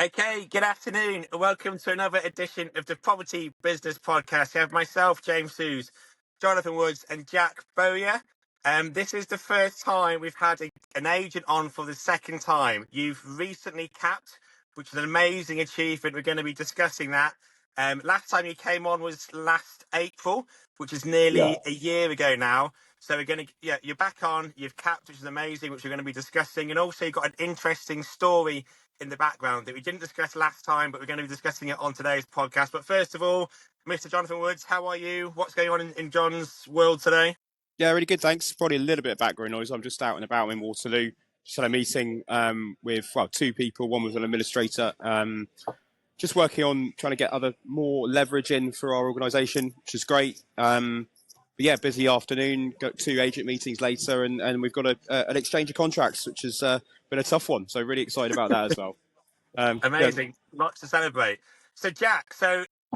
Okay, good afternoon. Welcome to another edition of the Property Business Podcast. You have myself, James Hughes, Jonathan Woods, and Jack Bowyer. This is the first time we've had an agent on for the second time. You've recently capped, which is an amazing achievement. We're going to be discussing that. Last time you came on was last April, which is nearly a year ago now. So you're back on, you've capped, which is amazing, which we're going to be discussing. And also you've got an interesting story in the background that we didn't discuss last time, but we're going to be discussing it on today's podcast. But first of all, Mr. Jonathan Woods, how are you? What's going on in John's world today? Yeah, really good, thanks. Probably a little bit of background noise. I'm just out and about in Waterloo. Just had a meeting with two people. One was an administrator, just working on trying to get more leverage in for our organisation, which is great. But yeah, busy afternoon. Got 2 agent meetings later, and we've got an exchange of contracts, which has been a tough one. So really excited about that as well. Amazing, lots to celebrate. So Jack,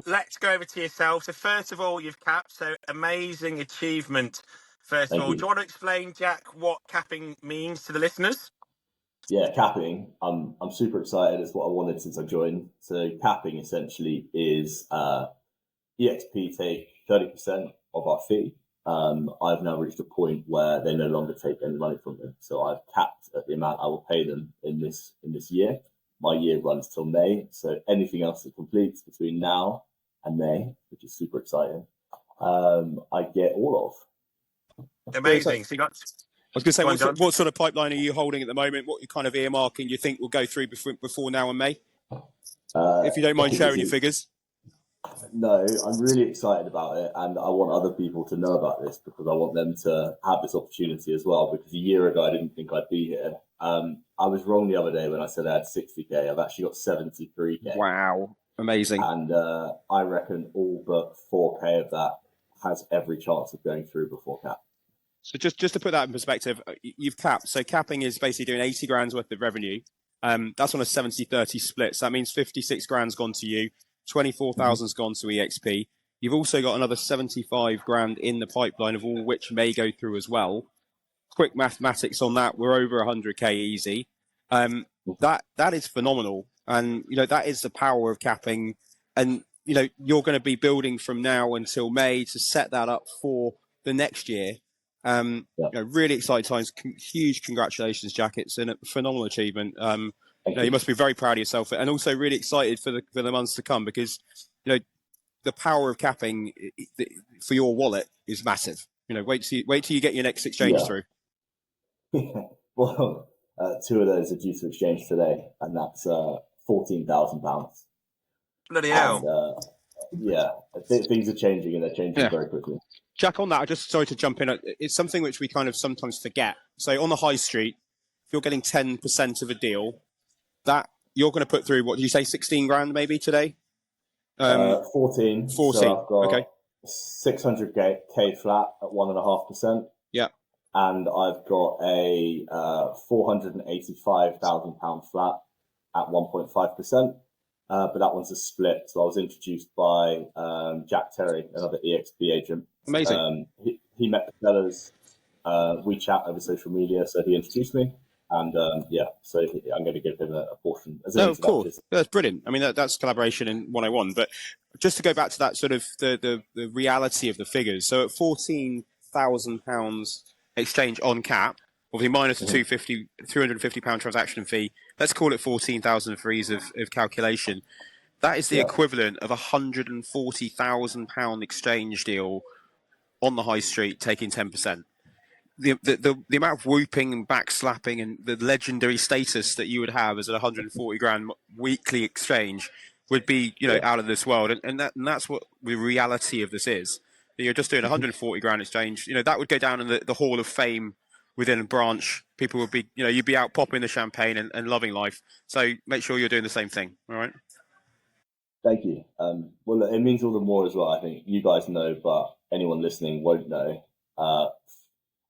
let's go over to yourself. So first of all, you've capped. So amazing achievement. First of all, do you want to explain, Jack, what capping means to the listeners? Yeah, capping. I'm super excited. It's what I wanted since I joined. So capping essentially is eXp take 30% of our fee. I've now reached a point where they no longer take any money from me. So I've capped at the amount I will pay them in this year. My year runs till May. So anything else that completes between now and May, which is super exciting, I get all of. Amazing. So you got. I was going to say, what sort of pipeline are you holding at the moment? What you kind of earmarking you think will go through before now and May? If you don't mind sharing your figures. No, I'm really excited about it, and I want other people to know about this because I want them to have this opportunity as well, because a year ago I didn't think I'd be here. I was wrong the other day when I said I had 60k. I've actually got 73k. Wow, amazing. And I reckon all but 4k of that has every chance of going through before cap. So just to put that in perspective, you've capped. So capping is basically doing 80 grand's worth of revenue. That's on a 70-30 split. So that means 56 grand's gone to you, 24,000's gone to eXp. You've also got another 75 grand in the pipeline, of all which may go through as well. Quick mathematics on that, we're over 100k easy. That is phenomenal. And, that is the power of capping. And, you're going to be building from now until May to set that up for the next year. Really exciting times. Huge congratulations, Jack. It's a phenomenal achievement. You must be very proud of yourself, and also really excited for the months to come, because the power of capping for your wallet is massive. Wait till you get your next exchange through. Well, 2 of those are due to exchange today, and that's £14,000. Bloody hell! Things are changing, and they're changing very quickly. Jack, on that, I just sorry to jump in. It's something which we kind of sometimes forget. So on the high street, if you're getting 10% of a deal, that you're going to put through, what did you say, 16 grand maybe today? 14. 14. So I've got okay. 600k flat at 1.5%. Yeah. And I've got a £485,000 flat at 1.5%. But that one's a split. So I was introduced by Jack Terry, another eXp agent. Amazing. He met the sellers. We chat over social media, so he introduced me. And so I'm going to give him a portion. Of course. That's brilliant. I mean, that's collaboration in 101. But just to go back to that sort of the reality of the figures. So at £14,000 exchange on cap, obviously minus the £350 transaction fee, let's call it 14,000 for ease of calculation. That is the equivalent of £140,000 exchange deal on the high street, taking 10%. The amount of whooping and backslapping and the legendary status that you would have as a 140 grand weekly exchange would be, out of this world. And that's what the reality of this is. You're just doing 140 grand exchange. That would go down in the Hall of Fame within a branch. People would be, you'd be out popping the champagne and loving life. So make sure you're doing the same thing. All right. Thank you. Well, it means all the more as well. I think you guys know, but anyone listening won't know.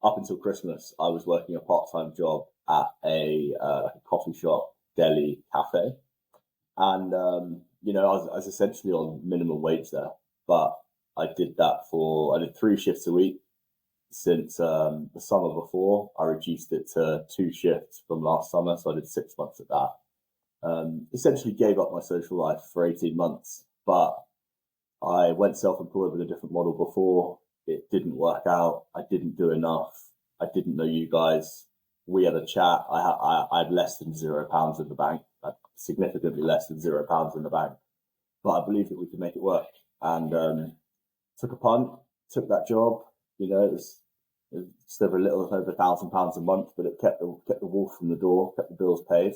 Up until Christmas, I was working a part-time job at a coffee shop, deli, cafe. And, I was essentially on minimum wage there. But I did 3 shifts a week. Since the summer before, I reduced it to 2 shifts from last summer. So I did 6 months at that. essentially gave up my social life for 18 months, but I went self-employed with a different model before. It didn't work out. I didn't do enough. I didn't know you guys. We had a chat. I had less than £0 in the bank, significantly less than £0 in the bank, but I believed that we could make it work, and took a punt, took that job. You know, it was just over a little over £1,000 a month, but it kept the wolf from the door, kept the bills paid,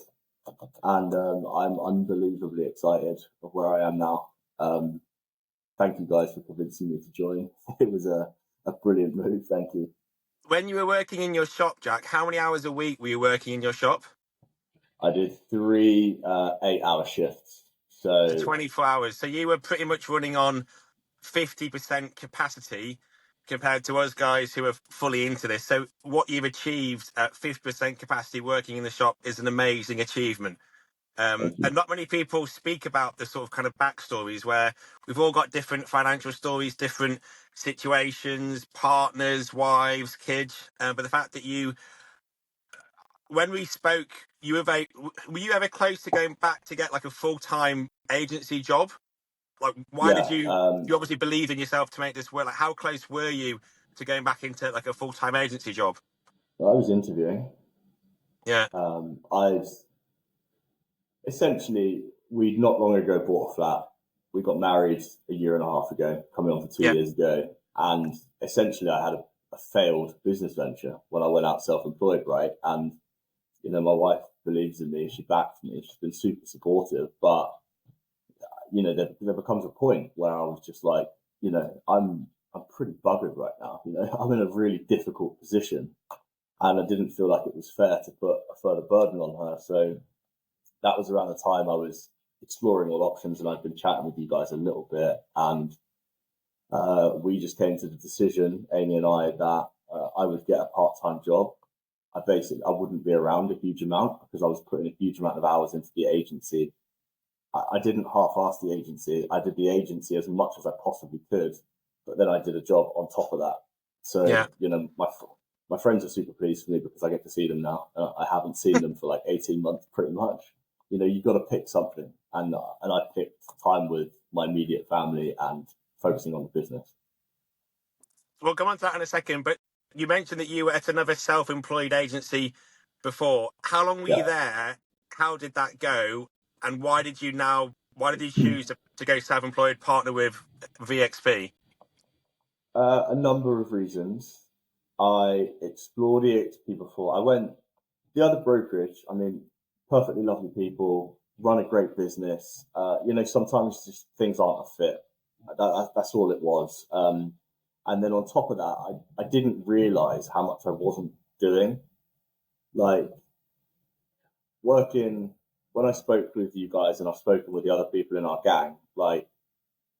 and I'm unbelievably excited of where I am now. Thank you guys for convincing me to join. It was a brilliant move. Thank you. When you were working in your shop, Jack, how many hours a week were you working in your shop? I did 3 8-hour shifts. So So 24 hours. So you were pretty much running on 50% capacity compared to us guys who are fully into this. So what you've achieved at 50% capacity working in the shop is an amazing achievement. thank And you. not many people speak about the sort of kind of backstories where we've all got different financial stories, different situations, partners, wives, kids. But the fact that when we spoke, were you ever close to going back to get like a full-time agency job? Like, why did Yeah, you obviously believed in yourself to make this work? Like, how close were you to going back into like a full-time agency job? I was interviewing. Yeah, I'd essentially, we'd not long ago bought a flat. We got married a year and a half ago, coming on for 2 yeah, years ago. And essentially, I had a failed business venture when I went out self-employed, right? And, you know, my wife believes in me. She backs me. She's been super supportive. But, you know, there becomes a point where I was just like, you know, I'm pretty buggered right now. You know, I'm in a really difficult position. And I didn't feel like it was fair to put a further burden on her. So that was around the time I was exploring all options, and I'd been chatting with you guys a little bit, and we just came to the decision, Amy and I, that I would get a part-time job. I wouldn't be around a huge amount because I was putting a huge amount of hours into the agency. I didn't half-ass the agency. I did the agency as much as I possibly could, but then I did a job on top of that. So, yeah. you know, my friends are super pleased for me because I get to see them now. I haven't seen them for like 18 months, pretty much. You know, you've got to pick something, and I picked time with my immediate family and focusing on the business. We'll come on to that in a second. But you mentioned that you were at another self-employed agency before. How long were you Yeah, there? How did that go? And why did you choose to go self-employed, partner with VXP? a number of reasons. I explored eXp before. I went the other brokerage. I mean, perfectly lovely people, run a great business. You know, sometimes just things aren't a fit. That's all it was. And then on top of that, I didn't realize how much I wasn't doing. Like working when I spoke with you guys, and I've spoken with the other people in our gang, like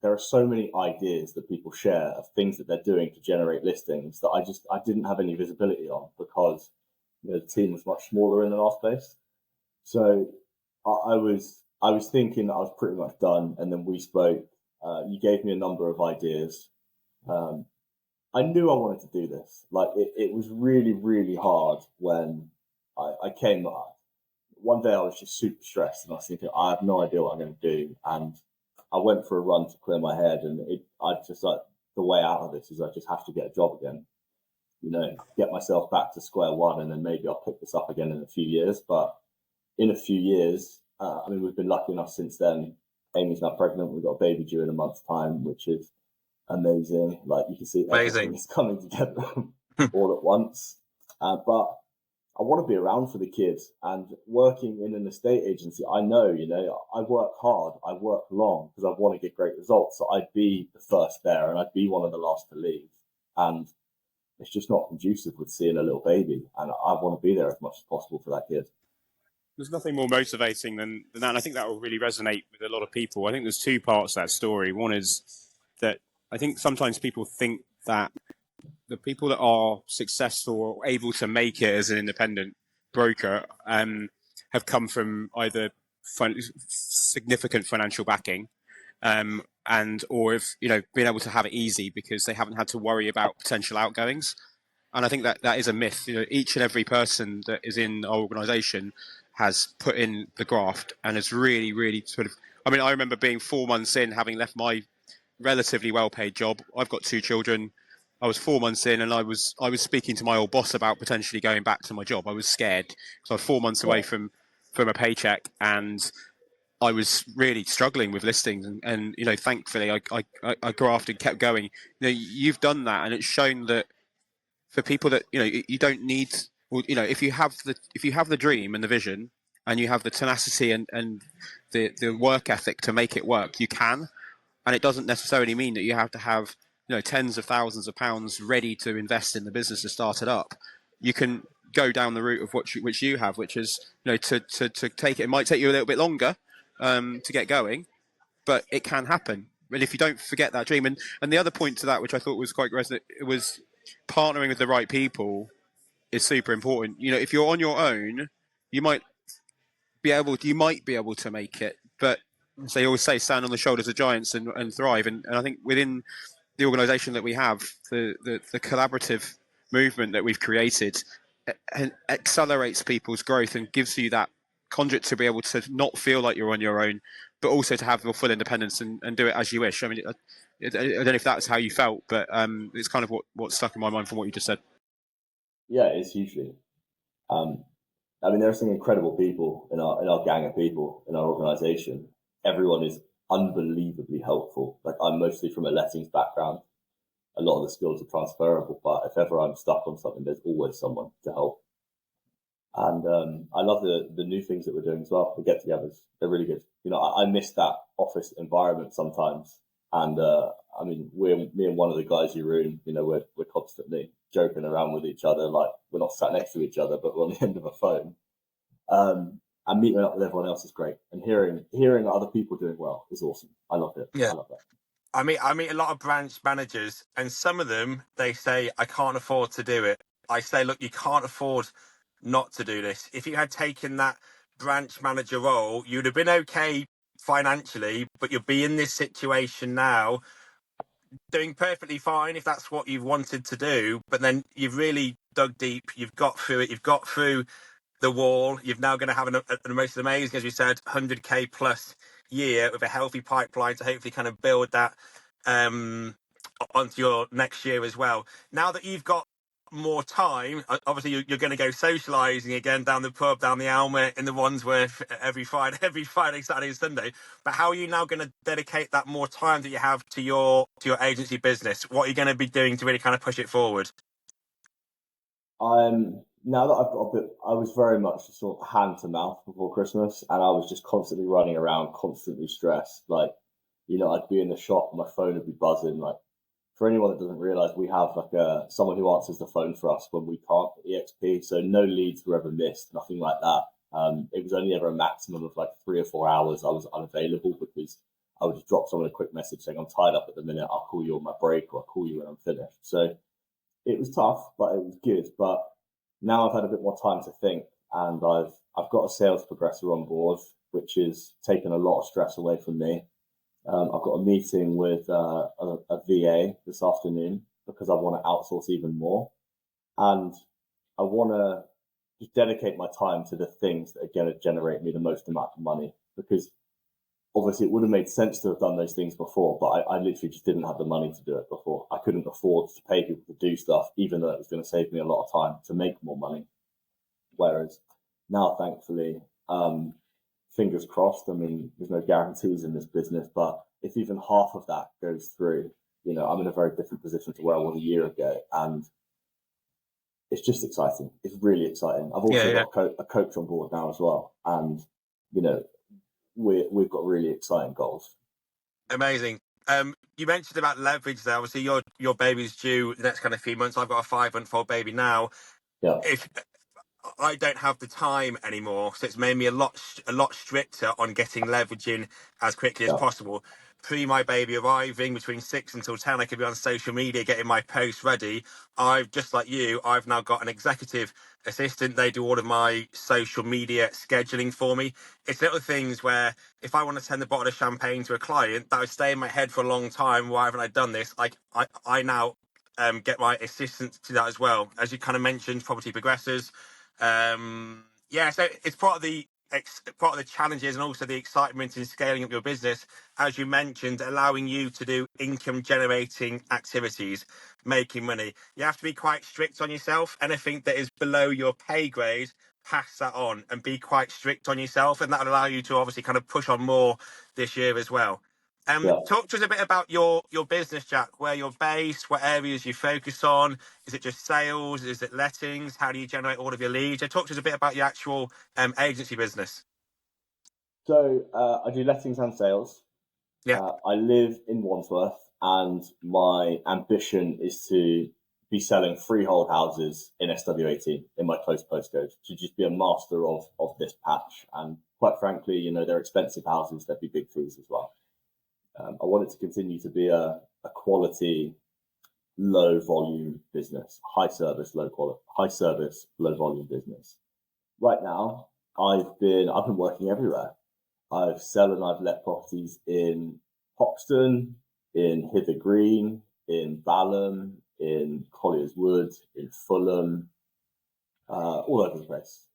there are so many ideas that people share of things that they're doing to generate listings that I didn't have any visibility on because, you know, the team was much smaller in the last place. So I was thinking that I was pretty much done, and then we spoke. You gave me a number of ideas. Um, I knew I wanted to do this. Like it was really, really hard when I came. One day I was just super stressed, and I was thinking, I have no idea what I'm going to do. And I went for a run to clear my head, and I just like the way out of this is I just have to get a job again. You know, get myself back to square one, and then maybe I'll pick this up again in a few years. But in a few years, I mean, we've been lucky enough since then. Amy's now pregnant. We've got a baby due in a month's time, which is amazing. Like you can see everything Amazing. is coming together all at once. But I want to be around for the kids, and working in an estate agency, I know, you know, I work hard, I work long because I want to get great results. So I'd be the first there and I'd be one of the last to leave. And it's just not conducive with seeing a little baby. And I want to be there as much as possible for that kid. There's nothing more motivating than that. And I think that will really resonate with a lot of people. I think there's two parts to that story. One is that I think sometimes people think that the people that are successful or able to make it as an independent broker have come from either significant financial backing and or have been able to have it easy because they haven't had to worry about potential outgoings. And I think that is a myth. You know, each and every person that is in our organisation has put in the graft and has really, really sort of. I mean, I remember being 4 months in, having left my relatively well-paid job. I've got 2 children. I was 4 months in, and I was speaking to my old boss about potentially going back to my job. I was scared because I was 4 months away from a paycheck, and I was really struggling with listings. And you know, thankfully, I grafted, kept going. You know, you've done that, and it's shown that for people that you don't need. Well, you know, if you have the dream and the vision, and you have the tenacity and the work ethic to make it work, you can. And it doesn't necessarily mean that you have to have tens of thousands of pounds ready to invest in the business to start it up. You can go down the route of which you have, which is to take it. It might take you a little bit longer to get going, but it can happen. And if you don't forget that dream, and the other point to that, which I thought was quite resonant, it was partnering with the right people is super important. You know, if you're on your own, you might be able to make it, but so they always say stand on the shoulders of giants and thrive. And I think within the organisation that we have, the collaborative movement that we've created accelerates people's growth and gives you that conduit to be able to not feel like you're on your own, but also to have your full independence and do it as you wish. I mean, I don't know if that's how you felt, but it's kind of what stuck in my mind from what you just said. Yeah, it's hugely. I mean, there are some incredible people in our gang of people in our organisation. Everyone is unbelievably helpful. Like, I'm mostly from a lettings background. A lot of the skills are transferable, but if ever I'm stuck on something, there's always someone to help. And I love the new things that we're doing as well. The get-togethers, they're really good. You know, I miss that office environment sometimes. And I mean, me and one of the guys you room, we're constantly joking around with each other, like we're not sat next to each other, but we're on the end of a phone. And meeting up with everyone else is great. And hearing other people doing well is awesome. I love it. Yeah. I love that. I meet a lot of branch managers, and some of them, they say, I can't afford to do it. I say, look, you can't afford not to do this. If you had taken that branch manager role, you'd have been okay financially, but you'll be in this situation now doing perfectly fine if that's what you've wanted to do. But then you've really dug deep. You've got through it. You've got through the wall. You're now going to have an most amazing, as you said, 100k plus year with a healthy pipeline to hopefully kind of build that onto your next year as well. Now that you've got more time, obviously you're going to go socialising again down the pub, down the Alma, in the Wandsworth every Friday, Saturday, and Sunday. But how are you now going to dedicate that more time that you have to your agency business? What are you going to be doing to really kind of push it forward? Now that I've got a bit, I was very much sort of hand to mouth before Christmas, and I was just constantly running around, constantly stressed. Like, I'd be in the shop and my phone would be buzzing. Like, for anyone that doesn't realize, we have someone who answers the phone for us when we can't at eXp. So no leads were ever missed, nothing like that. It was only ever a maximum of like 3 or 4 hours I was unavailable, because I would just drop someone a quick message saying, I'm tied up at the minute, I'll call you on my break, or I'll call you when I'm finished. So it was tough, but it was good. But now I've had a bit more time to think, and I've got a sales progressor on board, which has taken a lot of stress away from me. I've got a meeting with a VA this afternoon because I want to outsource even more, and I want to just dedicate my time to the things that are going to generate me the most amount of money, because obviously it would have made sense to have done those things before, but I literally just didn't have the money to do it before. I couldn't afford to pay people to do stuff, even though it was going to save me a lot of time to make more money. Whereas now, thankfully, fingers crossed, I mean, there's no guarantees in this business, but if even half of that goes through, I'm in a very different position to where I was a year ago, and it's just exciting. It's really exciting. I've also got a coach on board now as well, and, we've got really exciting goals. Amazing. You mentioned about leverage there. Obviously, your baby's due the next kind of few months. I've got a 5-month-old baby now. Yeah. If I don't have the time anymore, so it's made me a lot stricter on getting leverage in as quickly as possible. Pre my baby arriving, between 6 until 10, I could be on social media getting my posts ready. Just like you, I've now got an executive assistant. They do all of my social media scheduling for me. It's little things where if I want to send a bottle of champagne to a client, that would stay in my head for a long time. Why haven't I done this? I now get my assistant to that as well. As you kind of mentioned, property progressors. So it's part of the part of the challenges and also the excitement in scaling up your business, as you mentioned, allowing you to do income generating activities, making money. You have to be quite strict on yourself. Anything that is below your pay grade, pass that on and be quite strict on yourself, and that'll allow you to obviously kind of push on more this year as well. Yeah. Talk to us a bit about your business, Jack, where you're based, what areas you focus on. Is it just sales? Is it lettings? How do you generate all of your leads? Talk to us a bit about your actual agency business. So I do lettings and sales. Yeah. I live in Wandsworth, and my ambition is to be selling freehold houses in SW18 in my close postcode, to just be a master of this patch. And quite frankly, you know, they're expensive houses. There'd be big fees as well. I want it to continue to be a quality, low volume business, high service, low volume business. Right now, I've been working everywhere. I've let properties in Hoxton, in Hither Green, in Balham, in Colliers Wood, in Fulham, all over the place.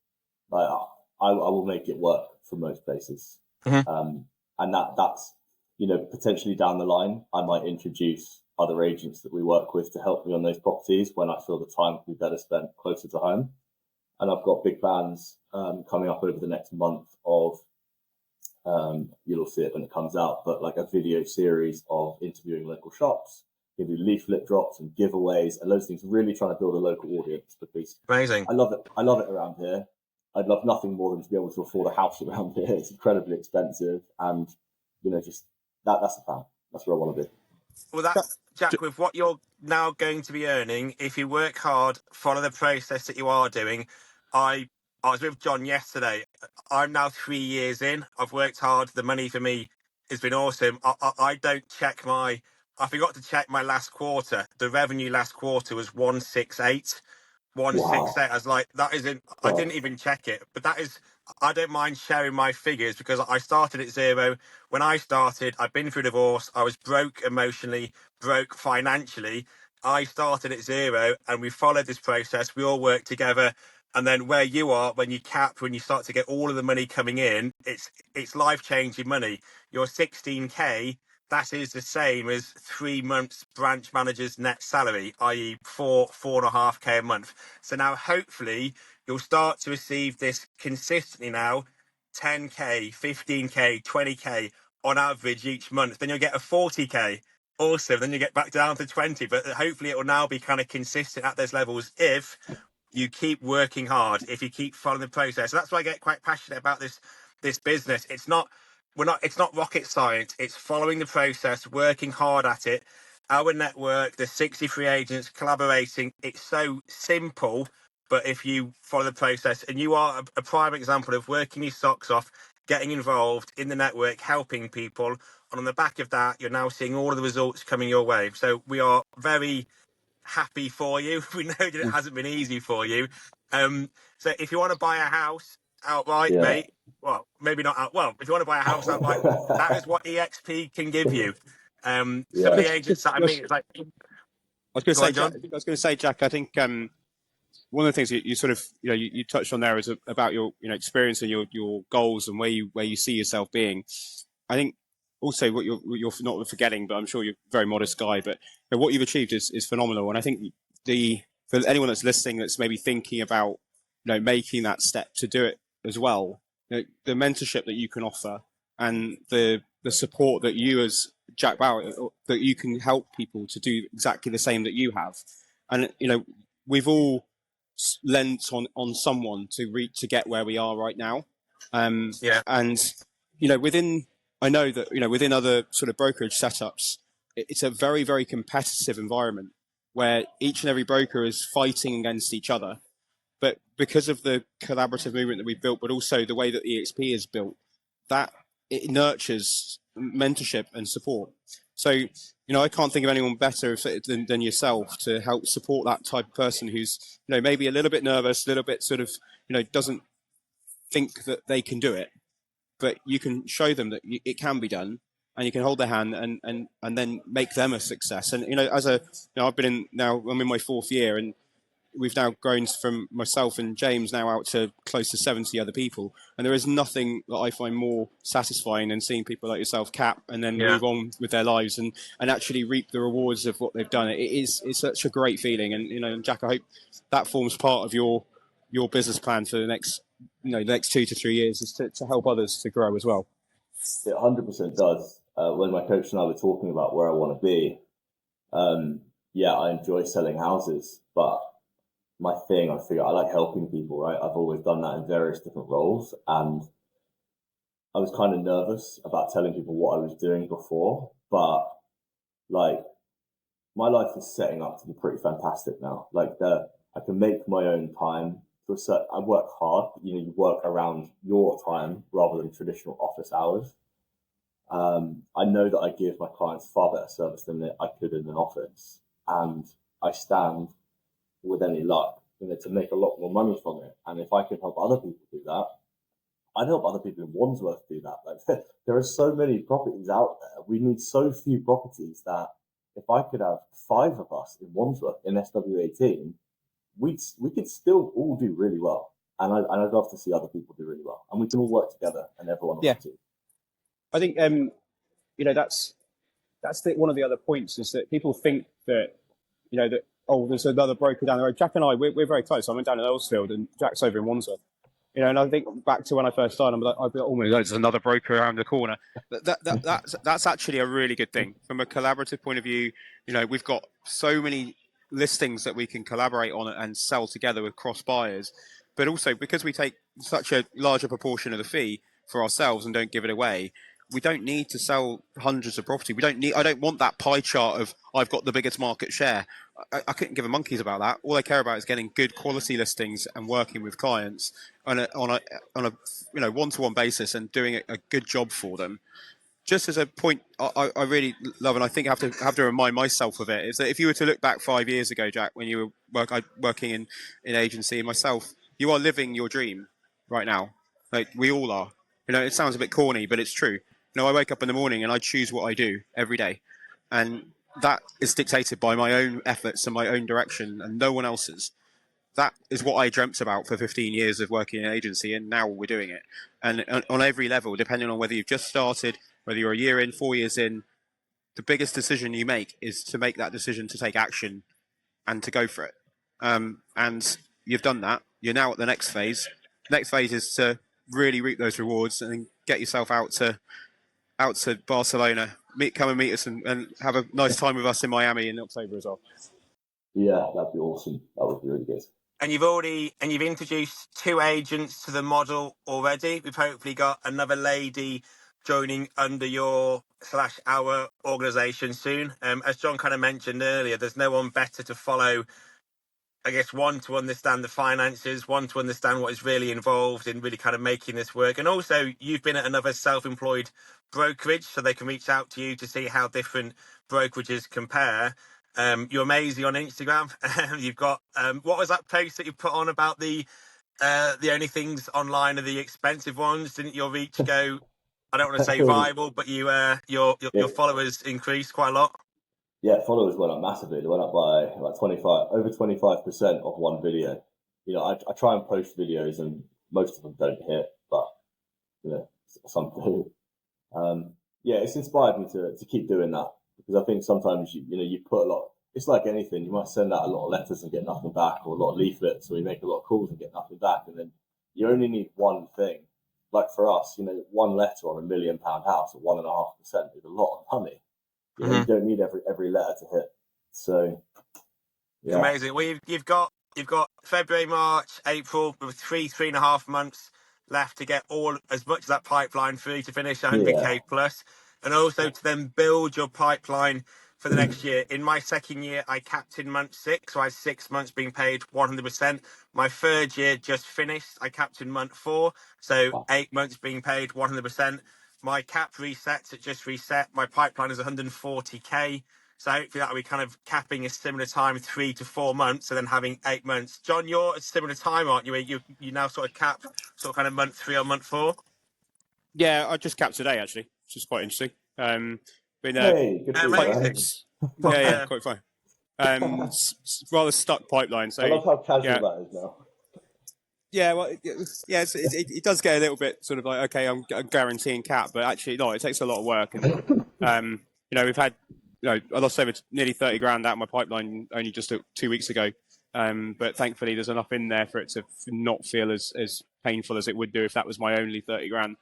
I will make it work for most places. Mm-hmm. And that's, you know, potentially down the line, I might introduce other agents that we work with to help me on those properties when I feel the time can be better spent closer to home. And I've got big plans coming up over the next month of, you'll see it when it comes out, but like a video series of interviewing local shops, give you leaflet drops and giveaways and those things, really trying to build a local audience, because Amazing. I love it around here. I'd love nothing more than to be able to afford a house around here. It's incredibly expensive, and you know, just that's the plan. That's where I want to be. Well, that's Jack, with what you're now going to be earning, if you work hard, follow the process that you are doing. I was with John yesterday. I'm now 3 years in. I've worked hard. The money for me has been awesome. I don't check I forgot to check my last quarter. The revenue last quarter was 168. Wow. 168. I was like, that isn't, I God. didn't even check it, but that is, I don't mind sharing my figures because I started at zero. When I started, I've been through divorce. I was broke emotionally, broke financially. I started at zero and we followed this process. We all worked together. And then where you are, when you cap, when you start to get all of the money coming in, it's life changing money. Your 16K, that is the same as 3 months branch manager's net salary, i.e. 4.5K a month. So now hopefully you'll start to receive this consistently now, 10K, 15K, 20K on average each month. Then you'll get a 40K. Awesome. Then you get back down to 20, but hopefully it will now be kind of consistent at those levels if you keep working hard, if you keep following the process. So that's why I get quite passionate about this business. It's not rocket science. It's following the process, working hard at it. Our network, the 63 agents collaborating, it's so simple. But if you follow the process, and you are a prime example of working your socks off, getting involved in the network, helping people, and on the back of that, you're now seeing all of the results coming your way. So we are very happy for you. We know that it hasn't been easy for you. So if you want to buy a house outright, Yeah. mate, well, maybe not out. Well, if you want to buy a house outright, that is what eXp can give you. Some of the agents that I meet, it's like, I was going to go say, on, Jack. John. I was going to say, Jack. I think one of the things you sort of you touched on there is about your experience and your goals and where you see yourself being. I think also what you're not forgetting, but I'm sure you're a very modest guy, but what you've achieved is phenomenal. And I think for anyone that's listening that's maybe thinking about making that step to do it as well, the mentorship that you can offer and the support that you as Jack Bowyer, that you can help people to do exactly the same that you have. And we've all lent on someone to get where we are right now. Yeah, And I know that within other sort of brokerage setups, it's a very, very competitive environment where each and every broker is fighting against each other. But because of the collaborative movement that we've built, but also the way that eXp is built, that it nurtures mentorship and support. So, I can't think of anyone better than yourself to help support that type of person who's, maybe a little bit nervous, a little bit sort of, doesn't think that they can do it, but you can show them that it can be done, and you can hold their hand and then make them a success. And I've been I'm in my 4th year, and we've now grown from myself and James now out to close to 70 other people. And there is nothing that I find more satisfying than seeing people like yourself cap and then move on with their lives and actually reap the rewards of what they've done. It's such a great feeling. And, Jack, I hope that forms part of your business plan for the next 2 to 3 years is to help others to grow as well. It 100% does. When my coach and I were talking about where I want to be, I enjoy selling houses, but my thing, I figure I like helping people, right? I've always done that in various different roles, and I was kind of nervous about telling people what I was doing before, but like my life is setting up to be pretty fantastic now. I can make my own time. I work hard, you work around your time rather than traditional office hours. I know that I give my clients far better service than I could in an office, and I stand with any luck, to make a lot more money from it. And if I can help other people do that, I'd help other people in Wandsworth do that. Like there are so many properties out there. We need so few properties that if I could have 5 of us in Wandsworth in SW18, we could still all do really well. And I'd love to see other people do really well. And we can all work together and everyone on the team. I think that's one of the other points is that people think that there's another broker down the road. Jack and I, we're very close. I went down in Earlsfield and Jack's over in Wandsworth. And I think back to when I first started, I'd be like, oh my God, there's another broker around the corner. That's actually a really good thing from a collaborative point of view. We've got so many listings that we can collaborate on and sell together with cross buyers, but also because we take such a larger proportion of the fee for ourselves and don't give it away. We don't need to sell hundreds of property. I don't want that pie chart of I've got the biggest market share. I couldn't give a monkeys about that. All I care about is getting good quality listings and working with clients on a one-to-one basis and doing a good job for them. Just as a point, I really love, and I think I have to remind myself of it, is that if you were to look back 5 years ago, Jack, when you were working in agency, and myself, you are living your dream right now. Like we all are. It sounds a bit corny, but it's true. I wake up in the morning and I choose what I do every day. And that is dictated by my own efforts and my own direction and no one else's. That is what I dreamt about for 15 years of working in an agency, and now we're doing it. And on every level, depending on whether you've just started, whether you're a year in, 4 years in, the biggest decision you make is to make that decision to take action and to go for it. And you've done that. You're now at the next phase. Next phase is to really reap those rewards and get yourself out to Barcelona. Come and meet us and have a nice time with us in Miami in October as well. Yeah, that'd be awesome. That would be really good. And you've introduced 2 agents to the model already. We've hopefully got another lady joining under your/our organisation soon. As John kind of mentioned earlier, there's no one better to follow. I guess one to understand the finances, one to understand what is really involved in really kind of making this work. And also you've been at another self-employed brokerage, so they can reach out to you to see how different brokerages compare. You're amazing on Instagram. You've got, what was that post that you put on about the only things online are the expensive ones? Didn't your reach go, I don't want to say viral, but your followers increased quite a lot? Yeah, followers went up massively. They went up by like over 25% of one video. I try and post videos and most of them don't hit, but some do. It's inspired me to keep doing that, because I think sometimes you put a lot. It's like anything. You might send out a lot of letters and get nothing back, or a lot of leaflets, or you make a lot of calls and get nothing back, and then you only need one thing. Like for us, one letter on £1 million house at 1.5% is a lot of money. You don't need every letter to hit. So, yeah. Amazing. Well, you've got February, March, April, with 3.5 months left to get as much of that pipeline through to finish 100k plus, and also to then build your pipeline for the next year. In my second year, I capped in month 6, so I had 6 months being paid 100%. My third year just finished. I capped in month 4, so 8 months being paid 100%. My cap resets, it just reset. My pipeline is 140k. So hopefully that'll be kind of capping a similar time, 3 to 4 months, and then having 8 months. John, you're at a similar time, aren't you? You now sort of cap sort of kind of month 3 or month 4? Yeah, I just capped today actually, which is quite interesting. Hey, good for you, amazing. Yeah, quite fun. rather stuck pipeline. So I love how casual yeah. that is now. Yeah, well, yeah, it does get a little bit sort of like, okay, I'm guaranteeing cap, but actually, no, it takes a lot of work. And, we've had, I lost over nearly 30 grand out of my pipeline only just 2 weeks ago. But thankfully, there's enough in there for it to not feel as painful as it would do if that was my only 30 grand.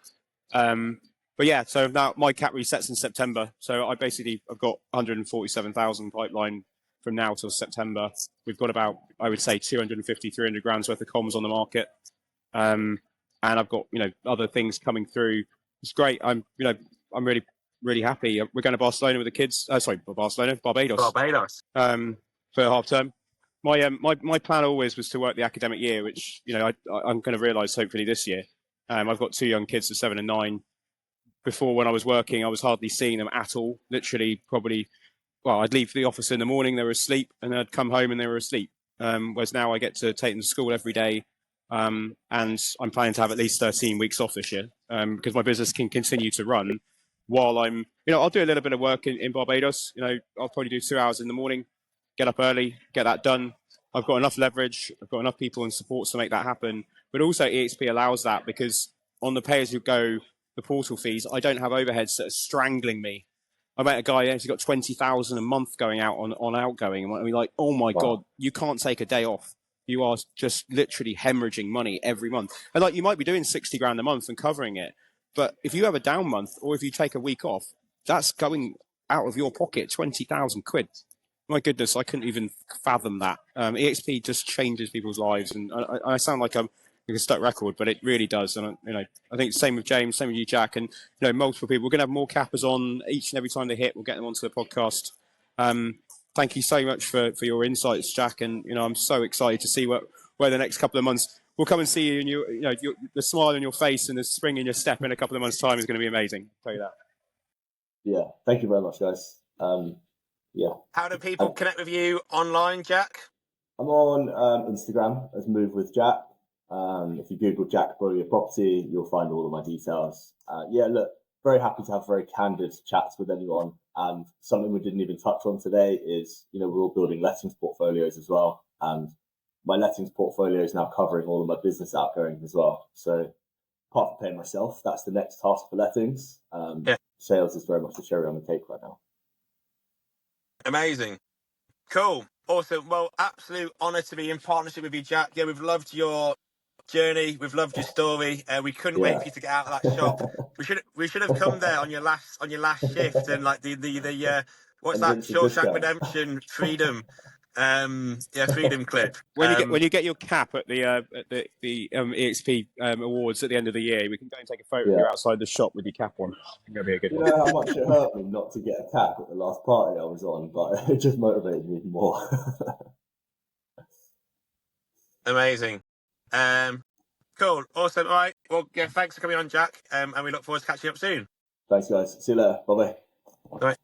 But yeah, so now my cap resets in September. So I've got 147,000 pipeline from now till September. We've got about, I would say, 250, 300 grand's worth of comms on the market. And I've got, other things coming through. It's great. I'm really, really happy. We're going to Barcelona with the kids. Barbados. For half term. My plan always was to work the academic year, which, I'm going to realise hopefully this year. I've got 2 young kids, 7 and 9. Before, when I was working, I was hardly seeing them at all. Literally, I'd leave the office in the morning, they were asleep, and then I'd come home and they were asleep. Whereas now I get to take them to school every day. And I'm planning to have at least 13 weeks off this year because my business can continue to run while I'm, I'll do a little bit of work in Barbados. I'll probably do 2 hours in the morning, get up early, get that done. I've got enough leverage. I've got enough people and supports to make that happen. But also eXp allows that because on the pay-as-you-go, the portal fees, I don't have overheads that are strangling me. I met a guy who's got 20,000 a month going out on outgoing. And we're like, oh my God, you can't take a day off. You are just literally hemorrhaging money every month. And like, you might be doing 60 grand a month and covering it. But if you have a down month or if you take a week off, that's going out of your pocket, 20,000 quid. My goodness, I couldn't even fathom that. eXp just changes people's lives. And I sound like I'm a stuck record, but it really does. And I think same with James, same with you, Jack, and multiple people. We're going to have more cappers on each and every time they hit. We'll get them onto the podcast. Thank you so much for your insights, Jack, and I'm so excited to see where the next couple of months we'll come and see you, and the smile on your face and the spring in your step in a couple of months' time is going to be amazing. I'll tell you that. Yeah, thank you very much, guys. Yeah. How do people connect with you online, Jack? I'm on Instagram as Move with Jack. If you Google Jack Bowyer Property, you'll find all of my details. Look, very happy to have very candid chats with anyone. And something we didn't even touch on today is, we're all building lettings portfolios as well. And my lettings portfolio is now covering all of my business outgoings as well. So apart from paying myself, that's the next task for lettings. Sales is very much the cherry on the cake right now. Amazing. Cool. Awesome. Well, absolute honour to be in partnership with you, Jack. Yeah, we've loved your journey. We've loved your story. We couldn't wait for you to get out of that shop. We should have come there on your last shift and like the what's that Shawshank Redemption freedom. Freedom clip. When you get your cap at the eXp awards at the end of the year, we can go and take a photo of you outside the shop with your cap on. It's going to be a good one. You know how much it hurt me not to get a cap at the last party I was on, but it just motivated me more. Amazing. Cool. Awesome. All right. Well, yeah, thanks for coming on, Jack. And we look forward to catching up soon. Thanks, guys. See you later. Bye-bye. All right.